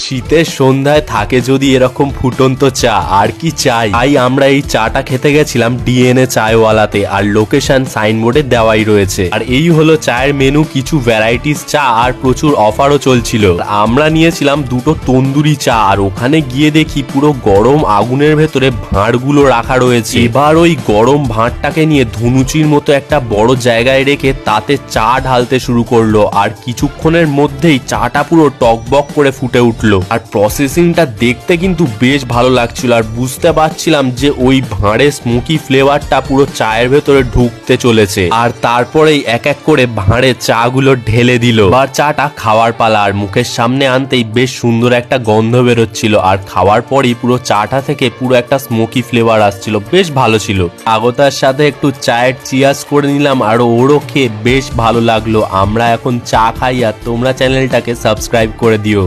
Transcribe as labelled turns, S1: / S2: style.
S1: শীতের সন্ধ্যায় থাকে যদি এরকম ফুটন্ত চা, আর কি চাই। তাই আমরা এই চাটা খেতে গেছিলাম ডিএনএ চায়ওয়ালাতে, আর লোকেশন সাইনবোর্ডে দেওয়াই রয়েছে। আর এই হলো চায়ের মেনু, কিছু ভ্যারাইটিস চা আর প্রচুর অফারও চলছিল। আমরা নিয়েছিলাম দুটো তন্দুরি চা, আর ওখানে গিয়ে দেখি পুরো গরম আগুনের ভেতরে ভাঁড়গুলো রাখা রয়েছে। এবার ওই গরম ভাঁড়টাকে নিয়ে ধুনুচির মতো একটা বড় জায়গায় রেখে তাতে চা ঢালতে শুরু করলো, আর কিছুক্ষণের মধ্যেই চাটা পুরো টকবক করে ফুটে উঠলো। আর প্রসেসিংটা দেখতে কিন্তু বেশ ভালো লাগছিল, আর বুঝতে পারছিলাম যে ওই ভাঁড়ের স্মোকি ফ্লেভারটা পুরো চায়ের ভেতরে ঢুকতে চলেছে। আর তারপরেই এক এক করে ভাঁড়ে চা গুলো ঢেলে দিল। আর চাটা খাওয়ার পালা, আর মুখের সামনে আনতেই বেশ সুন্দর একটা গন্ধ বেরোচ্ছিল, আর খাওয়ার পরই পুরো চাটা থেকে পুরো একটা স্মোকি ফ্লেভার আসছিল, বেশ ভালো ছিল। আগতার সাথে একটু চায়ের চিয়ার্স করে নিলাম, আর ওরও খেয়ে বেশ ভালো লাগলো। আমরা এখন চা খাই, আর তোমরা চ্যানেলটাকে সাবস্ক্রাইব করে দিও।